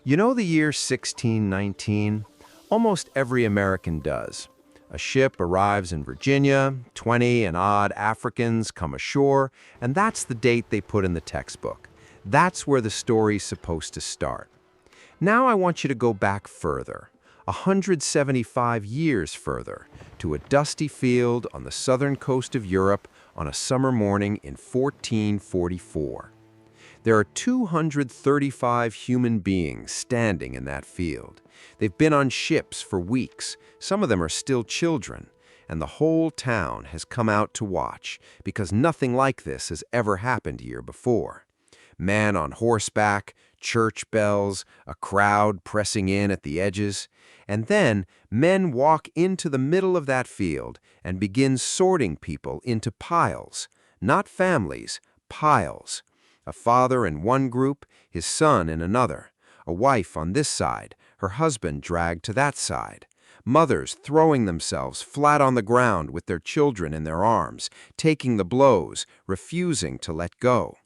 You know the year 1619? Almost every American does. A ship arrives in Virginia, 20 and odd Africans come ashore, and that's the date they put in the textbook. That's where the story's supposed to start. Now I want you to go back further, 175 years further, to a dusty field on the southern coast of Europe on a summer morning in 1444. There are 235 human beings standing in that field. They've been on ships for weeks. Some of them are still children. And the whole town has come out to watch because nothing like this has ever happened here before. Men on horseback, church bells, a crowd pressing in at the edges. And then men walk into the middle of that field and begin sorting people into piles. Not families, piles. A father in one group, his son in another. A wife on this side, her husband dragged to that side. Mothers throwing themselves flat on the ground with their children in their arms, taking the blows, refusing to let go.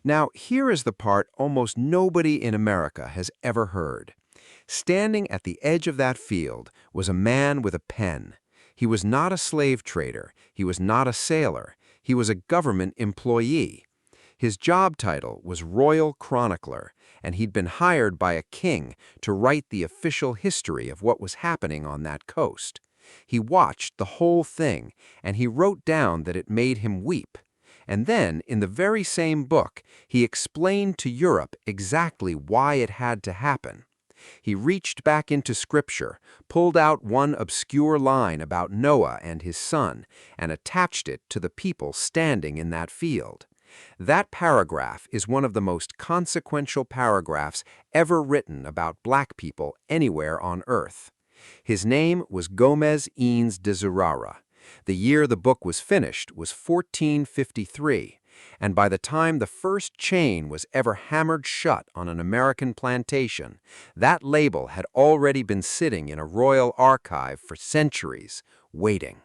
Now, here is the part almost nobody in America has ever heard. Standing at the edge of that field was a man with a pen. He was not a slave trader. He was not a sailor. He was a government employee. His job title was Royal Chronicler, and he'd been hired by a king to write the official history of what was happening on that coast. He watched the whole thing, and he wrote down that it made him weep. And then, in the very same book, he explained to Europe exactly why it had to happen. He reached back into Scripture, pulled out one obscure line about Noah and his son, and attached it to the people standing in that field. That paragraph is one of the most consequential paragraphs ever written about black people anywhere on Earth. His name was Gomes Eanes de Zurara. The year the book was finished was 1453, and by the time the first chain was ever hammered shut on an American plantation, that label had already been sitting in a royal archive for centuries, waiting.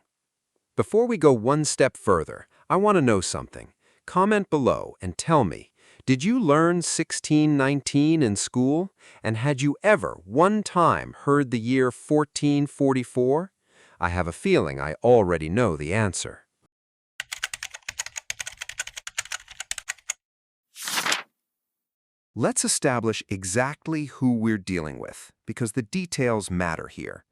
Before we go one step further, I want to know something. Comment below and tell me, did you learn 1619 in school? And had you ever, one time, heard the year 1444? I have a feeling I already know the answer. Let's establish exactly who we're dealing with, because the details matter here.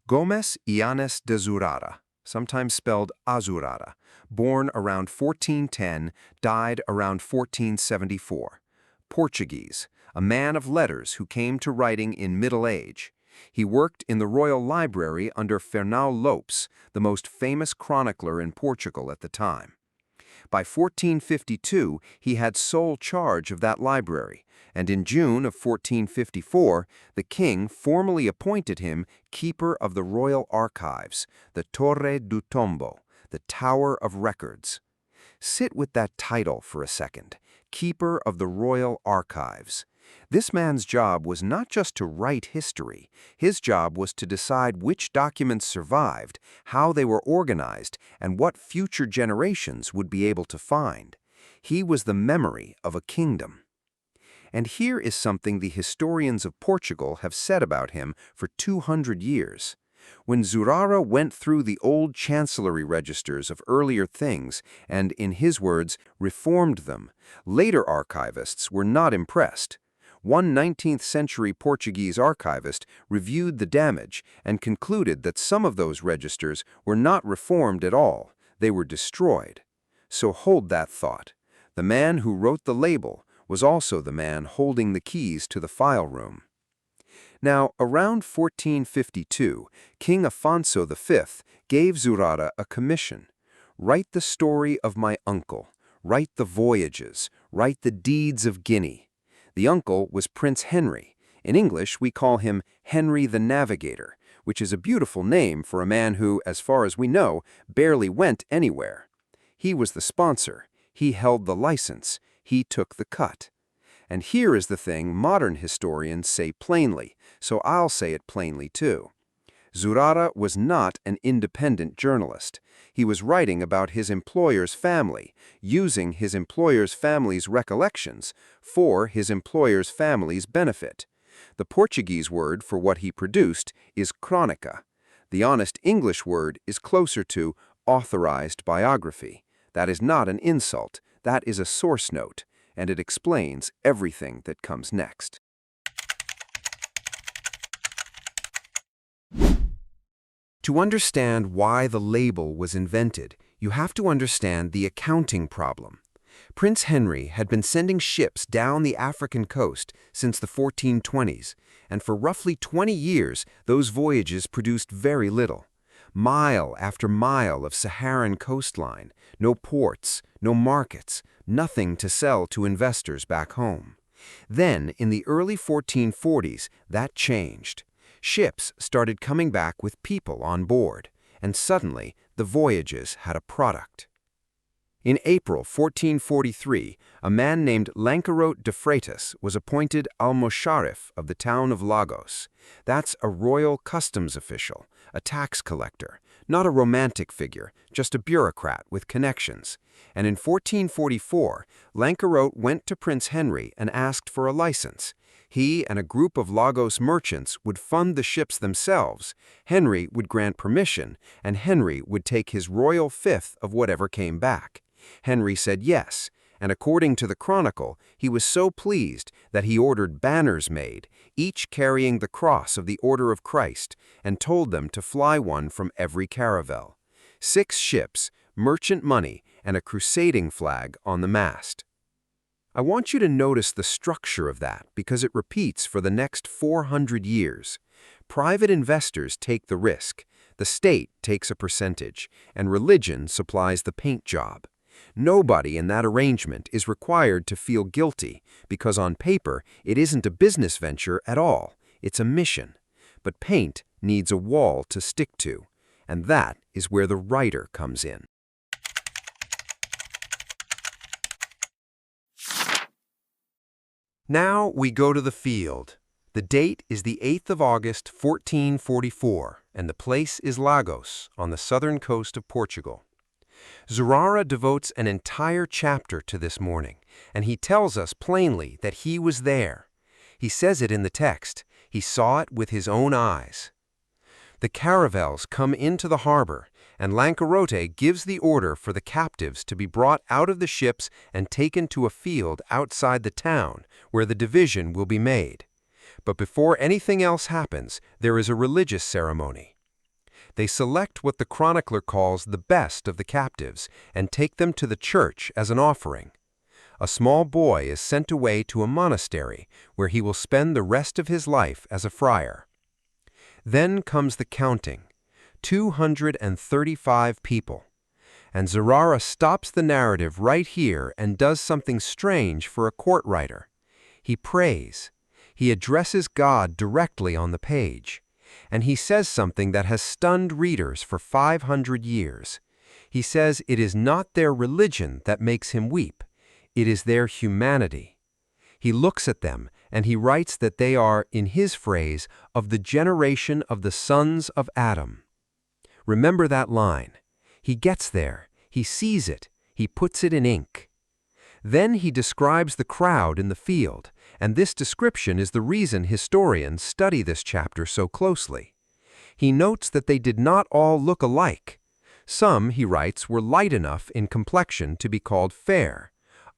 Gomes Eanes de Zurara, sometimes spelled Azurara, born around 1410, died around 1474. Portuguese, a man of letters who came to writing in middle age. He worked in the royal library under Fernão Lopes, the most famous chronicler in Portugal at the time. By 1452, he had sole charge of that library, and in June of 1454, the king formally appointed him Keeper of the Royal Archives, the Torre do Tombo, the Tower of Records. Sit with that title for a second, Keeper of the Royal Archives. This man's job was not just to write history. His job was to decide which documents survived, how they were organized, and what future generations would be able to find. He was the memory of a kingdom. And here is something the historians of Portugal have said about him for 200 years. When Zurara went through the old chancellery registers of earlier things and, in his words, reformed them, later archivists were not impressed. One 19th-century Portuguese archivist reviewed the damage and concluded that some of those registers were not reformed at all. They were destroyed. So hold that thought. The man who wrote the label was also the man holding the keys to the file room. Now, around 1452, King Afonso V gave Zurara a commission. Write the story of my uncle. Write the voyages. Write the deeds of Guinea. The uncle was Prince Henry. In English, we call him Henry the Navigator, which is a beautiful name for a man who, as far as we know, barely went anywhere. He was the sponsor. He held the license. He took the cut. And here is the thing modern historians say plainly, so I'll say it plainly too. Zurara was not an independent journalist. He was writing about his employer's family, using his employer's family's recollections for his employer's family's benefit. The Portuguese word for what he produced is chronica. The honest English word is closer to authorized biography. That is not an insult, that is a source note, and it explains everything that comes next. To understand why the label was invented, you have to understand the accounting problem. Prince Henry had been sending ships down the African coast since the 1420s, and for roughly 20 years, those voyages produced very little. Mile after mile of Saharan coastline, no ports, no markets, nothing to sell to investors back home. Then, in the early 1440s, that changed. Ships started coming back with people on board, and suddenly the voyages had a product. In April 1443, a man named Lancarote de Freitas was appointed almoxarif of the town of Lagos. That's a royal customs official, a tax collector, not a romantic figure, just a bureaucrat with connections. And in 1444, Lancarote went to Prince Henry and asked for a license. He and a group of Lagos merchants would fund the ships themselves. Henry would grant permission, and Henry would take his royal fifth of whatever came back. Henry said yes, and according to the Chronicle, he was so pleased that he ordered banners made, each carrying the cross of the Order of Christ, and told them to fly one from every caravel. 6 ships, merchant money, and a crusading flag on the mast. I want you to notice the structure of that because it repeats for the next 400 years. Private investors take the risk, the state takes a percentage, and religion supplies the paint job. Nobody in that arrangement is required to feel guilty because on paper it isn't a business venture at all, it's a mission. But paint needs a wall to stick to, and that is where the writer comes in. Now we go to the field. The date is the 8th of August, 1444, and the place is Lagos, on the southern coast of Portugal. Zurara devotes an entire chapter to this morning, and he tells us plainly that he was there. He says it in the text. He saw it with his own eyes. The caravels come into the harbor, and Lancarote gives the order for the captives to be brought out of the ships and taken to a field outside the town, where the division will be made. But before anything else happens, there is a religious ceremony. They select what the chronicler calls the best of the captives and take them to the church as an offering. A small boy is sent away to a monastery where he will spend the rest of his life as a friar. Then comes the counting, 235 people. And Zurara stops the narrative right here and does something strange for a court writer. He prays. He addresses God directly on the page. And he says something that has stunned readers for 500 years. He says it is not their religion that makes him weep. It is their humanity. He looks at them and he writes that they are, in his phrase, of the generation of the sons of Adam. Remember that line. He gets there, he sees it, he puts it in ink. Then he describes the crowd in the field, and this description is the reason historians study this chapter so closely. He notes that they did not all look alike. Some, he writes, were light enough in complexion to be called fair.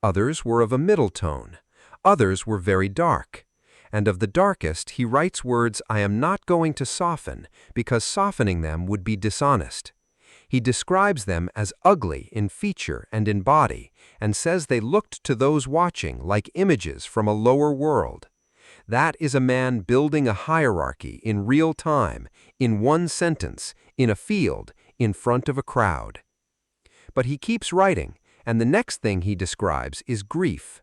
Others were of a middle tone. Others were very dark. And of the darkest, he writes words I am not going to soften, because softening them would be dishonest. He describes them as ugly in feature and in body, and says they looked to those watching like images from a lower world. That is a man building a hierarchy in real time, in one sentence, in a field, in front of a crowd. But he keeps writing, and the next thing he describes is grief.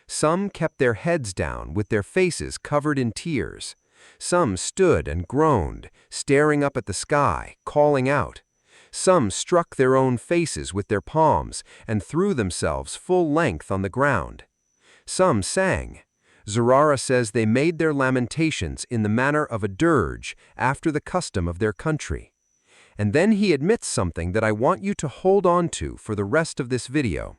Some kept their heads down with their faces covered in tears. Some stood and groaned, staring up at the sky, calling out. Some struck their own faces with their palms and threw themselves full length on the ground. Some sang. Zurara says they made their lamentations in the manner of a dirge after the custom of their country. And then he admits something that I want you to hold on to for the rest of this video.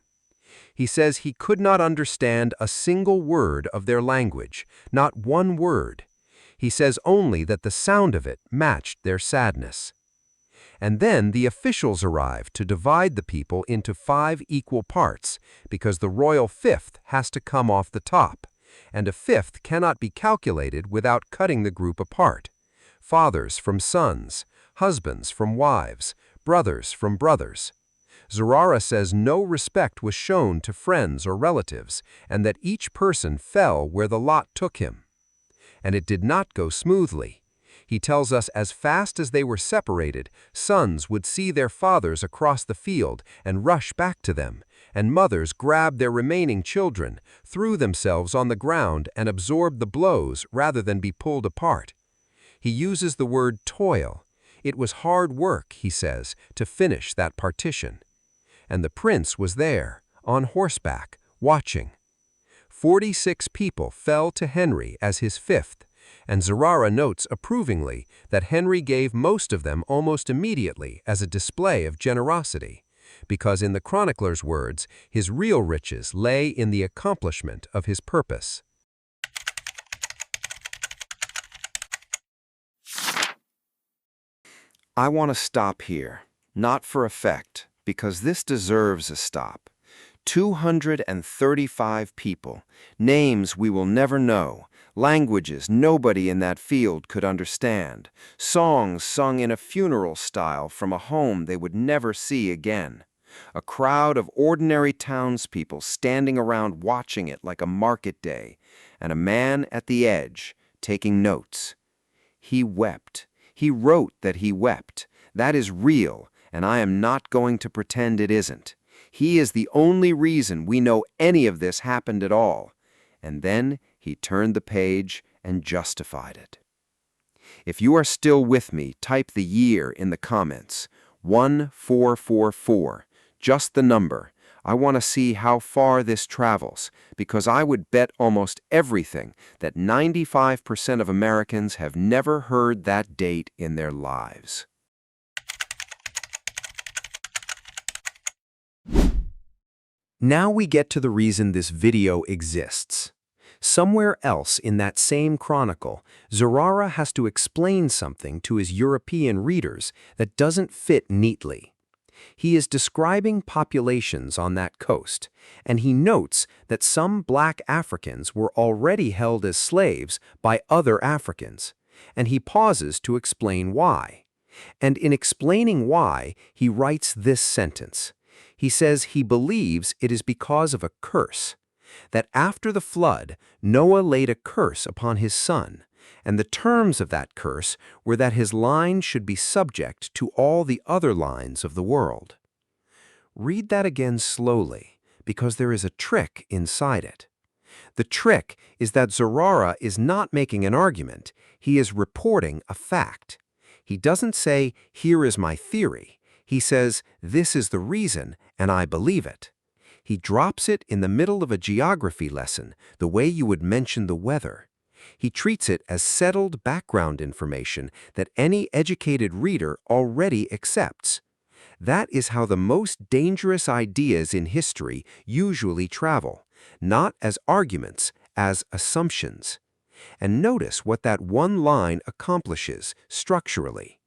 He says he could not understand a single word of their language, not one word. He says only that the sound of it matched their sadness. And then the officials arrive to divide the people into 5 equal parts, because the royal fifth has to come off the top, and a fifth cannot be calculated without cutting the group apart. Fathers from sons, husbands from wives, brothers from brothers. Zurara says no respect was shown to friends or relatives, and that each person fell where the lot took him. And it did not go smoothly. He tells us as fast as they were separated, sons would see their fathers across the field and rush back to them, and mothers grabbed their remaining children, threw themselves on the ground and absorbed the blows rather than be pulled apart. He uses the word toil. It was hard work, he says, to finish that partition. And the prince was there, on horseback, watching. 46 people fell to Henry as his fifth, and Zurara notes approvingly that Henry gave most of them almost immediately as a display of generosity, because in the chronicler's words, his real riches lay in the accomplishment of his purpose. I want to stop here, not for effect, because this deserves a stop. 235 people, names we will never know, languages nobody in that field could understand, songs sung in a funeral style from a home they would never see again. A crowd of ordinary townspeople standing around watching it like a market day, and a man at the edge taking notes. He wept. He wrote that he wept. That is real, and I am not going to pretend it isn't. He is the only reason we know any of this happened at all. And then he turned the page and justified it. If you are still with me, type the year in the comments. 1444, just the number. I want to see how far this travels, because I would bet almost everything that 95% of Americans have never heard that date in their lives. Now we get to the reason this video exists. Somewhere else in that same chronicle, Zurara has to explain something to his European readers that doesn't fit neatly. He is describing populations on that coast, and he notes that some black Africans were already held as slaves by other Africans, and he pauses to explain why. And in explaining why, he writes this sentence. He says he believes it is because of a curse, that after the flood, Noah laid a curse upon his son, and the terms of that curse were that his line should be subject to all the other lines of the world. Read that again slowly, because there is a trick inside it. The trick is that Zurara is not making an argument, he is reporting a fact. He doesn't say, "Here is my theory." He says, "This is the reason, and I believe it." He drops it in the middle of a geography lesson, the way you would mention the weather. He treats it as settled background information that any educated reader already accepts. That is how the most dangerous ideas in history usually travel, not as arguments, as assumptions. And notice what that one line accomplishes structurally.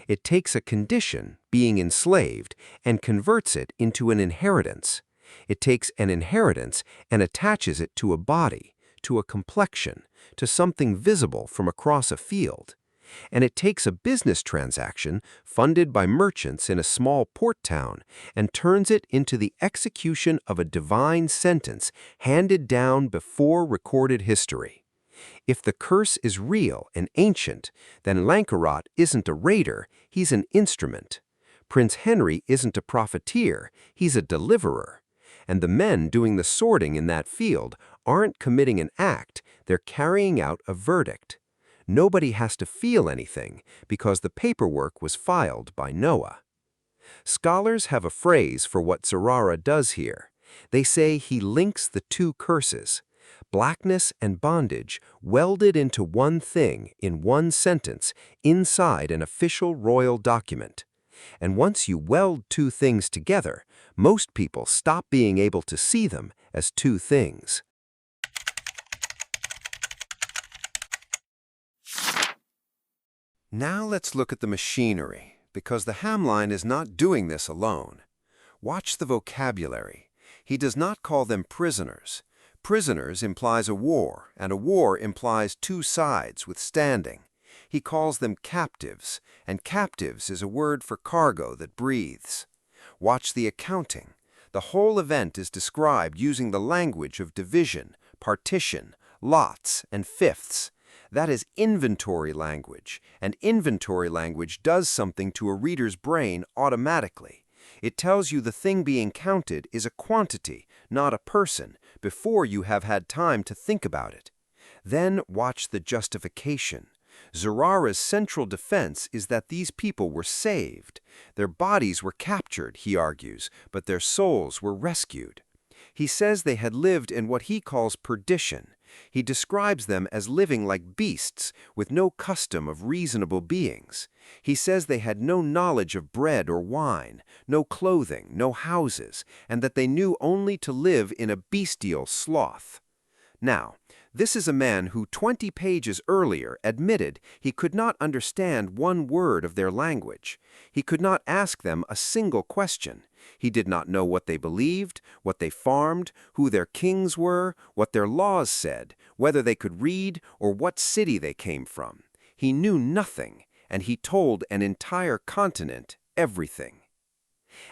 It takes a condition, being enslaved, and converts it into an inheritance. It takes an inheritance and attaches it to a body, to a complexion, to something visible from across a field. And it takes a business transaction funded by merchants in a small port town and turns it into the execution of a divine sentence handed down before recorded history. If the curse is real and ancient, then Lankarat isn't a raider, he's an instrument. Prince Henry isn't a profiteer, he's a deliverer. And the men doing the sorting in that field aren't committing an act, they're carrying out a verdict. Nobody has to feel anything because the paperwork was filed by Noah. Scholars have a phrase for what Zurara does here. They say he links the two curses, blackness and bondage, welded into one thing in one sentence inside an official royal document. And once you weld two things together, most people stop being able to see them as two things. Now let's look at the machinery, because the Hamline is not doing this alone. Watch the vocabulary. He does not call them prisoners. Prisoners implies a war, and a war implies two sides withstanding. He calls them captives, and captives is a word for cargo that breathes. Watch the accounting. The whole event is described using the language of division, partition, lots, and fifths. That is inventory language, and inventory language does something to a reader's brain automatically. It tells you the thing being counted is a quantity, not a person, before you have had time to think about it. Then watch the justification. Zurara's central defense is that these people were saved. Their bodies were captured, he argues, but their souls were rescued. He says they had lived in what he calls perdition. He describes them as living like beasts, with no custom of reasonable beings. He says they had no knowledge of bread or wine, no clothing, no houses, and that they knew only to live in a bestial sloth. Now, this is a man who 20 pages earlier admitted he could not understand one word of their language. He could not ask them a single question. He did not know what they believed, what they farmed, who their kings were, what their laws said, whether they could read, or what city they came from. He knew nothing, and he told an entire continent everything.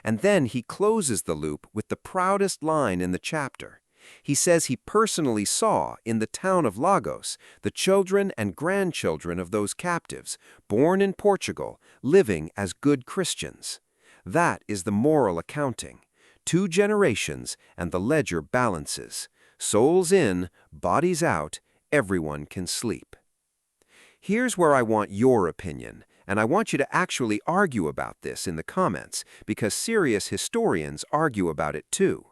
And then he closes the loop with the proudest line in the chapter. He says he personally saw, in the town of Lagos, the children and grandchildren of those captives, born in Portugal, living as good Christians. That is the moral accounting. 2 generations, and the ledger balances. Souls in, bodies out, everyone can sleep. Here's where I want your opinion, and I want you to actually argue about this in the comments, because serious historians argue about it too.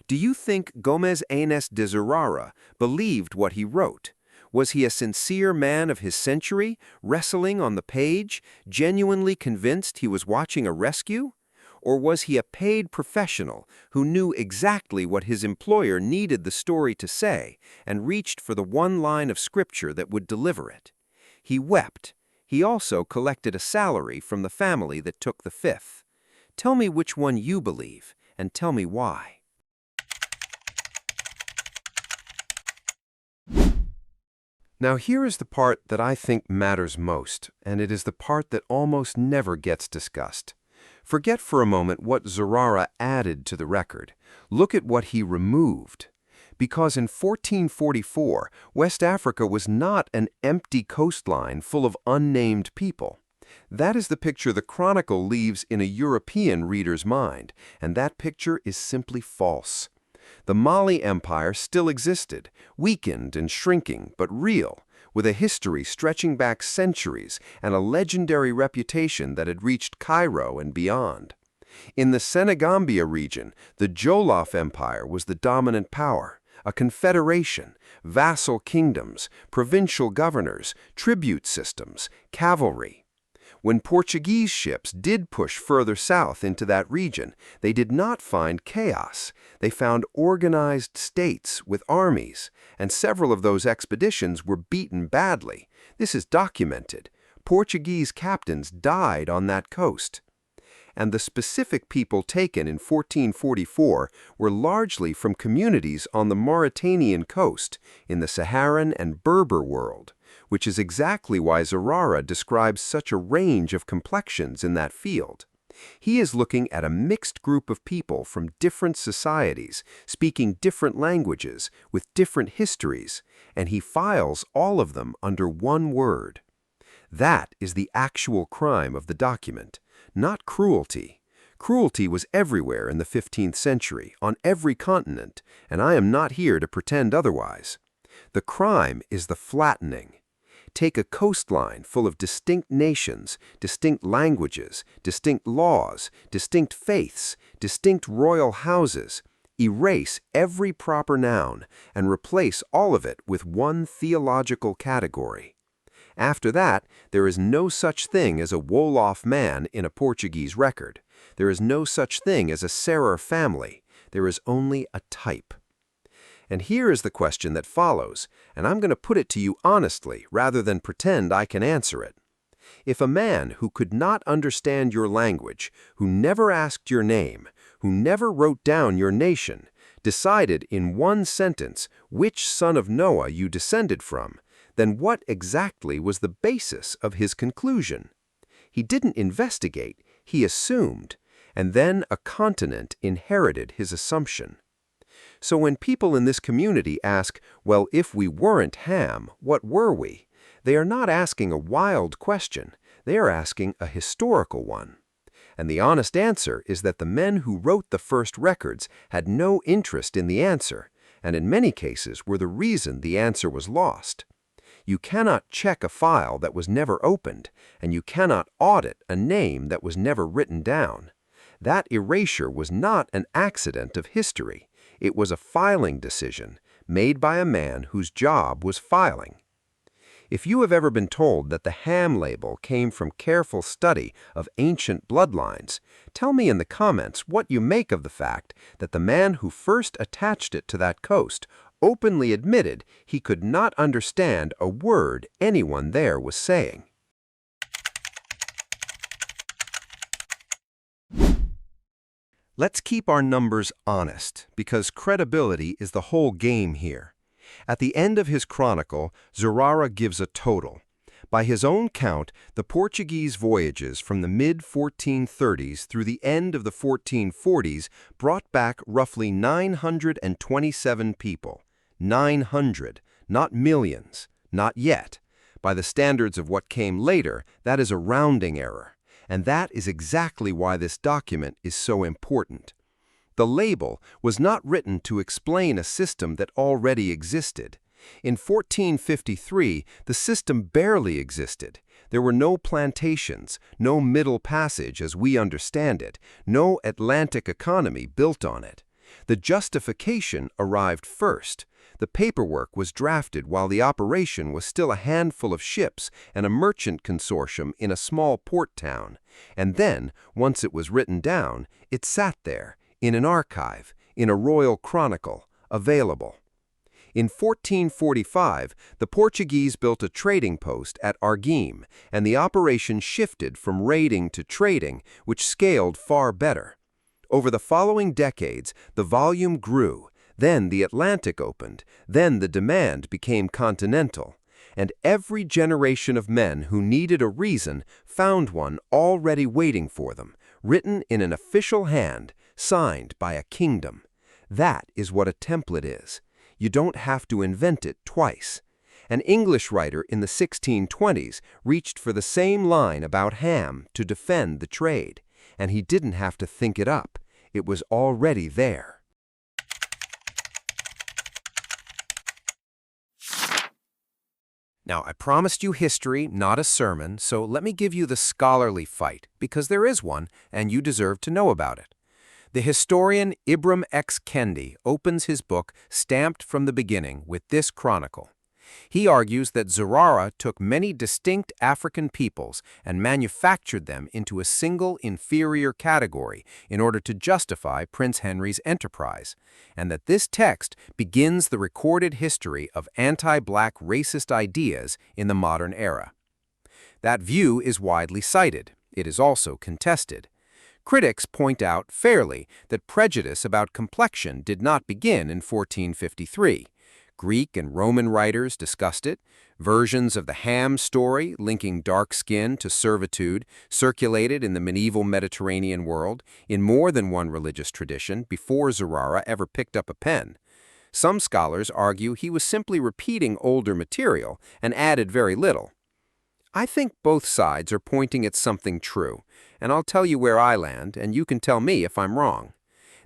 Do you think Gomes Eanes de Zurara believed what he wrote? Was he a sincere man of his century, wrestling on the page, genuinely convinced he was watching a rescue? Or was he a paid professional who knew exactly what his employer needed the story to say and reached for the one line of scripture that would deliver it? He wept. He also collected a salary from the family that took the fifth. Tell me which one you believe, and tell me why. Now here is the part that I think matters most, and it is the part that almost never gets discussed. Forget for a moment what Zurara added to the record. Look at what he removed. Because in 1444, West Africa was not an empty coastline full of unnamed people. That is the picture the Chronicle leaves in a European reader's mind, and that picture is simply false. The Mali Empire still existed, weakened and shrinking, but real, with a history stretching back centuries and a legendary reputation that had reached Cairo and beyond. In the Senegambia region, the Jolof Empire was the dominant power, a confederation, vassal kingdoms, provincial governors, tribute systems, cavalry. When Portuguese ships did push further south into that region, they did not find chaos. They found organized states with armies, and several of those expeditions were beaten badly. This is documented. Portuguese captains died on that coast. And the specific people taken in 1444 were largely from communities on the Mauritanian coast, in the Saharan and Berber world, which is exactly why Zurara describes such a range of complexions in that field. He is looking at a mixed group of people from different societies, speaking different languages, with different histories, and he files all of them under one word. That is the actual crime of the document, not cruelty. Cruelty was everywhere in the 15th century, on every continent, and I am not here to pretend otherwise. The crime is the flattening. Take a coastline full of distinct nations, distinct languages, distinct laws, distinct faiths, distinct royal houses, erase every proper noun, and replace all of it with one theological category. After that, there is no such thing as a Wolof man in a Portuguese record. There is no such thing as a Serer family. There is only a type. And here is the question that follows, and I'm going to put it to you honestly rather than pretend I can answer it. If a man who could not understand your language, who never asked your name, who never wrote down your nation, decided in one sentence which son of Noah you descended from, then what exactly was the basis of his conclusion? He didn't investigate, he assumed, and then a continent inherited his assumption. So when people in this community ask, well, if we weren't Ham, what were we? They are not asking a wild question, they are asking a historical one. And the honest answer is that the men who wrote the first records had no interest in the answer, and in many cases were the reason the answer was lost. You cannot check a file that was never opened, and you cannot audit a name that was never written down. That erasure was not an accident of history. It was a filing decision made by a man whose job was filing. If you have ever been told that the Ham label came from careful study of ancient bloodlines, tell me in the comments what you make of the fact that the man who first attached it to that coast openly admitted he could not understand a word anyone there was saying. Let's keep our numbers honest, because credibility is the whole game here. At the end of his chronicle, Zurara gives a total. By his own count, the Portuguese voyages from the mid-1430s through the end of the 1440s brought back roughly 927 people. 900, not millions, not yet. By the standards of what came later, that is a rounding error. And that is exactly why this document is so important. The label was not written to explain a system that already existed. In 1453, the system barely existed. There were no plantations, no Middle Passage as we understand it, no Atlantic economy built on it. The justification arrived first. The paperwork was drafted while the operation was still a handful of ships and a merchant consortium in a small port town. And then, once it was written down, it sat there, in an archive, in a royal chronicle, available. In 1445, the Portuguese built a trading post at Arguim, and the operation shifted from raiding to trading, which scaled far better. Over the following decades, the volume grew. Then the Atlantic opened, then the demand became continental, and every generation of men who needed a reason found one already waiting for them, written in an official hand, signed by a kingdom. That is what a template is. You don't have to invent it twice. An English writer in the 1620s reached for the same line about Ham to defend the trade, and he didn't have to think it up. It was already there. Now, I promised you history, not a sermon, so let me give you the scholarly fight, because there is one, and you deserve to know about it. The historian Ibram X. Kendi opens his book, Stamped from the Beginning, with this chronicle. He argues that Zurara took many distinct African peoples and manufactured them into a single inferior category in order to justify Prince Henry's enterprise, and that this text begins the recorded history of anti-black racist ideas in the modern era. That view is widely cited. It is also contested. Critics point out fairly that prejudice about complexion did not begin in 1453. Greek and Roman writers discussed it. Versions of the Ham story linking dark skin to servitude circulated in the medieval Mediterranean world in more than one religious tradition before Zurara ever picked up a pen. Some scholars argue he was simply repeating older material and added very little. I think both sides are pointing at something true, and I'll tell you where I land, and you can tell me if I'm wrong.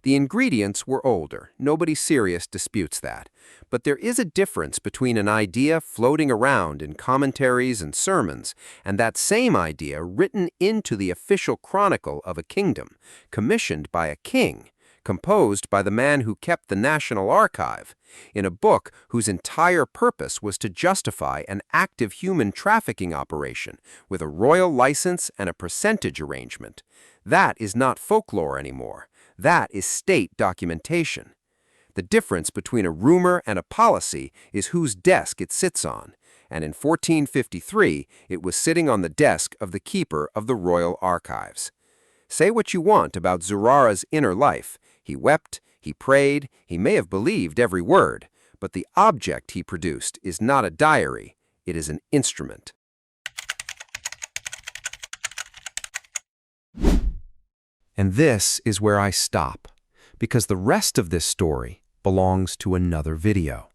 The ingredients were older, nobody serious disputes that, but there is a difference between an idea floating around in commentaries and sermons and that same idea written into the official chronicle of a kingdom, commissioned by a king, composed by the man who kept the National Archive, in a book whose entire purpose was to justify an active human trafficking operation with a royal license and a percentage arrangement. That is not folklore anymore. That is state documentation. The difference between a rumor and a policy is whose desk it sits on, and in 1453 it was sitting on the desk of the keeper of the royal archives. Say what you want about Zurara's inner life. He wept, he prayed, he may have believed every word, but the object he produced is not a diary, it is an instrument. And this is where I stop, because the rest of this story belongs to another video.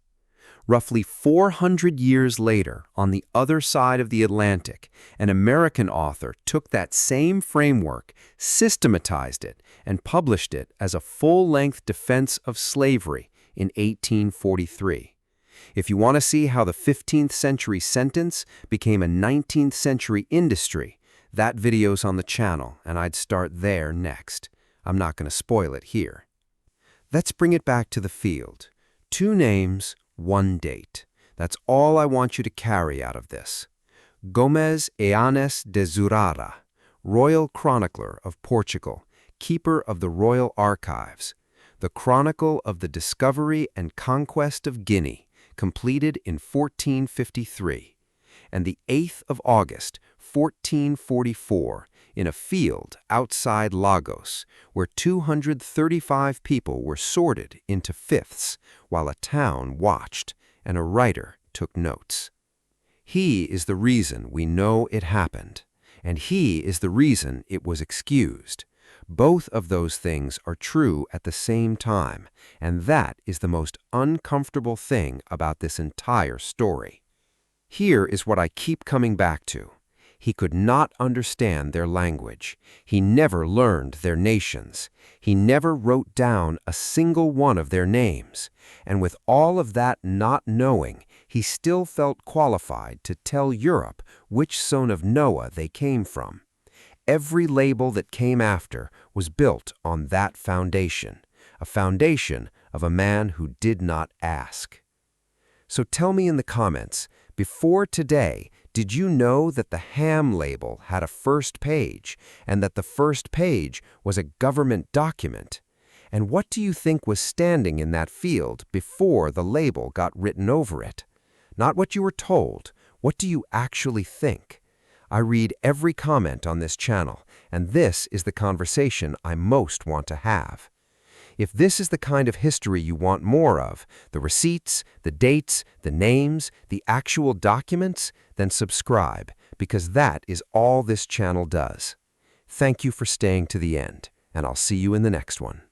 Roughly 400 years later, on the other side of the Atlantic, an American author took that same framework, systematized it, and published it as a full-length defense of slavery in 1843. If you want to see how the 15th century sentence became a 19th century industry, that video's on the channel, and I'd start there next. I'm not going to spoil it here. Let's bring it back to the field. 2 names, 1 date. That's all I want you to carry out of this. Gomes Eanes de Zurara, Royal Chronicler of Portugal, keeper of the Royal Archives. The Chronicle of the Discovery and Conquest of Guinea, completed in 1453. And the 8th of August, 1444, in a field outside Lagos, where 235 people were sorted into fifths, while a town watched and a writer took notes. He is the reason we know it happened, and he is the reason it was excused. Both of those things are true at the same time, and that is the most uncomfortable thing about this entire story. Here is what I keep coming back to. He could not understand their language. He never learned their nations. He never wrote down a single one of their names. And with all of that not knowing, he still felt qualified to tell Europe which son of Noah they came from. Every label that came after was built on that foundation, a foundation of a man who did not ask. So tell me in the comments, before today, did you know that the ham label had a first page and that the first page was a government document? And what do you think was standing in that field before the label got written over it? Not what you were told. What do you actually think? I read every comment on this channel, and this is the conversation I most want to have. If this is the kind of history you want more of, the receipts, the dates, the names, the actual documents, then subscribe, because that is all this channel does. Thank you for staying to the end, and I'll see you in the next one.